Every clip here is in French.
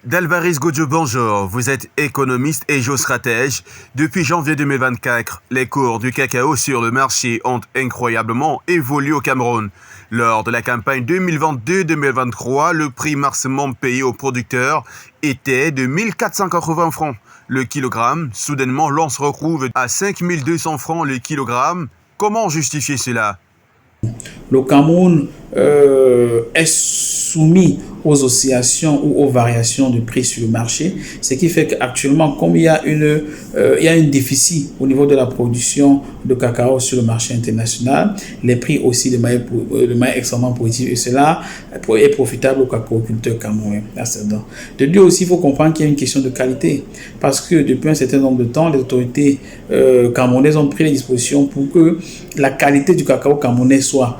Dalvaris Godjo, bonjour. Vous êtes économiste et géostratège. Depuis janvier 2024, les cours du cacao sur le marché ont incroyablement évolué au Cameroun. Lors de la campagne 2022-2023, le prix maximum payé aux producteurs était de 1480 francs le kilogramme. Soudainement, l'on se retrouve à 5200 francs le kilogramme. Comment justifier cela? Le Cameroun est soumis aux oscillations ou aux variations de prix sur le marché, ce qui fait qu'actuellement, comme il y a un déficit au niveau de la production de cacao sur le marché international, les prix aussi de manière extrêmement positive, et cela est profitable aux cacaoculteurs camerounais. De deux aussi, il faut comprendre qu'il y a une question de qualité, parce que depuis un certain nombre de temps, les autorités camerounaises ont pris les dispositions pour que la qualité du cacao camerounais soit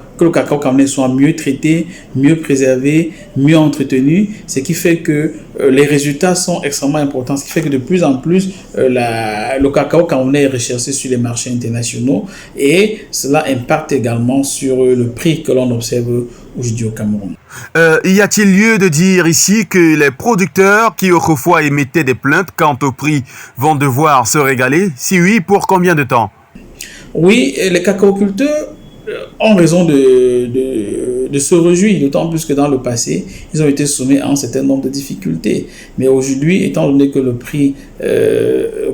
mieux traité, mieux préservé, mieux entretenu, ce qui fait que les résultats sont extrêmement importants, ce qui fait que de plus en plus le cacao camerounais est recherché sur les marchés internationaux, et cela impacte également sur le prix que l'on observe aujourd'hui au Cameroun. Y a-t-il lieu de dire ici que les producteurs qui autrefois émettaient des plaintes quant au prix vont devoir se régaler? Si oui, pour combien de temps? Oui, les cacaoculteurs ont raison de se réjouir, d'autant plus que dans le passé, ils ont été soumis à un certain nombre de difficultés. Mais aujourd'hui, étant donné que le prix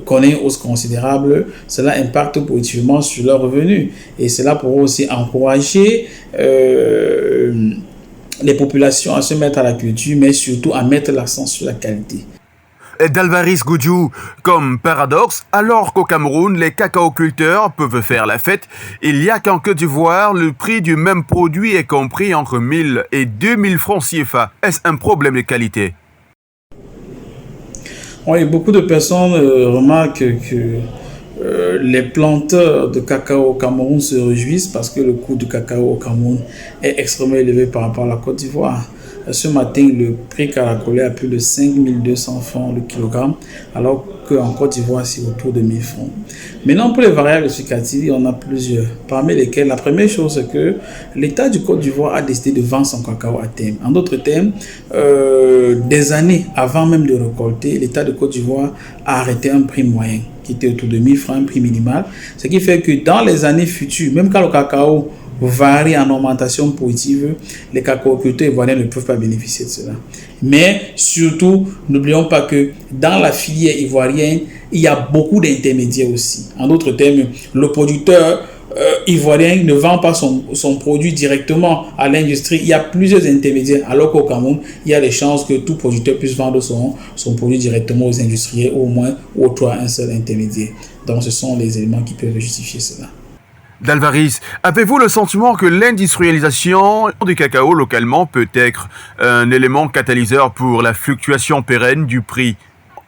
connaît une hausse considérable, cela impacte positivement sur leurs revenus. Et cela pourra aussi encourager les populations à se mettre à la culture, mais surtout à mettre l'accent sur la qualité. Dalvaris Godjo, comme paradoxe, alors qu'au Cameroun, les cacaoculteurs peuvent faire la fête, il y a qu'en Côte d'Ivoire, le prix du même produit est compris entre 1000 et 2000 francs CFA. Est-ce un problème de qualité? Oui, beaucoup de personnes remarquent que les planteurs de cacao au Cameroun se réjouissent parce que le coût du cacao au Cameroun est extrêmement élevé par rapport à la Côte d'Ivoire. Ce matin, le prix caracolé a plus de 5200 francs le kilogramme, alors qu'en Côte d'Ivoire, c'est autour de 1000 francs. Maintenant, pour les variables explicatives, il y en a plusieurs, parmi lesquelles la première chose, c'est que l'État du Côte d'Ivoire a décidé de vendre son cacao à terme. En d'autres termes, des années avant même de récolter, l'État de Côte d'Ivoire a arrêté un prix moyen qui était autour de 1000 francs, un prix minimal, ce qui fait que dans les années futures, même quand le cacao varie en augmentation positive, les cacaoculteurs ivoiriens ne peuvent pas bénéficier de cela. Mais surtout, n'oublions pas que dans la filière ivoirienne, il y a beaucoup d'intermédiaires aussi. En d'autres termes, le producteur ivoirien ne vend pas son produit directement à l'industrie. Il y a plusieurs intermédiaires, alors qu'au Cameroun, il y a des chances que tout producteur puisse vendre son produit directement aux industriels, ou au moins autour à un seul intermédiaire. Donc ce sont les éléments qui peuvent justifier cela. Dalvaris, avez-vous le sentiment que l'industrialisation du cacao localement peut être un élément catalyseur pour la fluctuation pérenne du prix?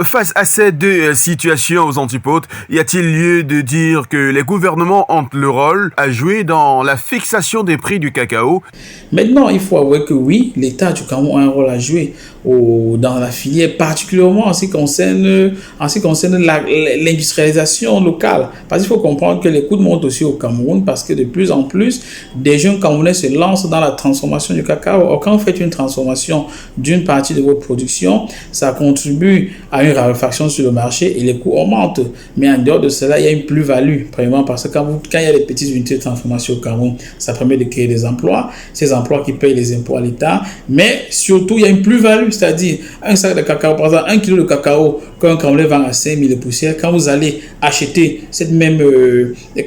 Face à ces deux situations aux antipodes, y a-t-il lieu de dire que les gouvernements ont le rôle à jouer dans la fixation des prix du cacao? Maintenant, il faut avouer que oui, l'État du Cameroun a un rôle à jouer dans la filière, particulièrement en ce qui concerne l'industrialisation locale. Parce qu'il faut comprendre que les coûts montent aussi au Cameroun, parce que de plus en plus, des jeunes Camerounais se lancent dans la transformation du cacao. Or, quand vous faites une transformation d'une partie de votre production, ça contribue à une raréfaction sur le marché et les coûts augmentent. Mais en dehors de cela, il y a une plus-value, premièrement parce que quand il y a des petites unités de transformation au Cameroun, ça permet de créer des emplois, ces emplois qui payent les impôts à l'État, mais surtout il y a une plus-value, c'est-à-dire un sac de cacao, par exemple 1 kilo de cacao qu'un Camerounais vend à 5000 poussières, quand vous allez acheter cette même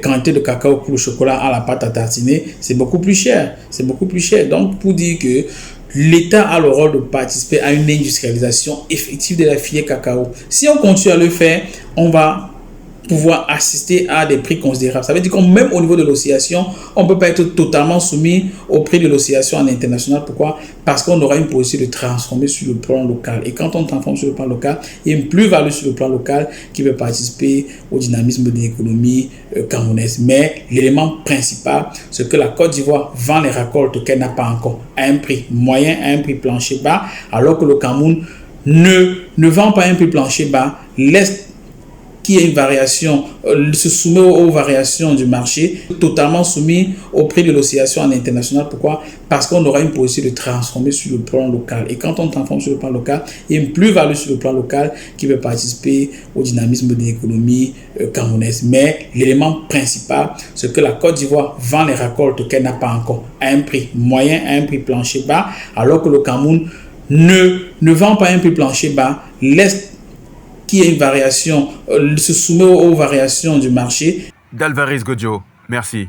quantité de cacao pour le chocolat à la pâte à tartiner, c'est beaucoup plus cher, donc pour dire que l'État a le rôle de participer à une industrialisation effective de la filière cacao. Si on continue à le faire, on va pouvoir assister à des prix considérables. Ça veut dire que même au niveau de l'oscillation, on ne peut pas être totalement soumis au prix de l'oscillation en international. Pourquoi? Parce qu'on aura une possibilité de transformer sur le plan local. Et quand on transforme sur le plan local, il y a une plus-value sur le plan local qui peut participer au dynamisme de l'économie camerounaise. Mais l'élément principal, c'est que la Côte d'Ivoire vend les récoltes qu'elle n'a pas encore à un prix moyen, à un prix plancher bas, alors que le Cameroun ne vend pas à un prix plancher bas, laisse qui est une variation, se soumet aux variations du marché, totalement soumis au prix de l'oscillation en international. Pourquoi? Parce qu'on aura une possibilité de transformer sur le plan local. Et quand on transforme sur le plan local, il y a une plus-value sur le plan local qui peut participer au dynamisme de l'économie camerounaise. Mais l'élément principal, c'est que la Côte d'Ivoire vend les récoltes qu'elle n'a pas encore à un prix moyen, à un prix plancher bas, alors que le Cameroun ne vend pas à un prix plancher bas, laisse qui est une variation, se soumet aux variations du marché. Dalvaris Godjo, merci.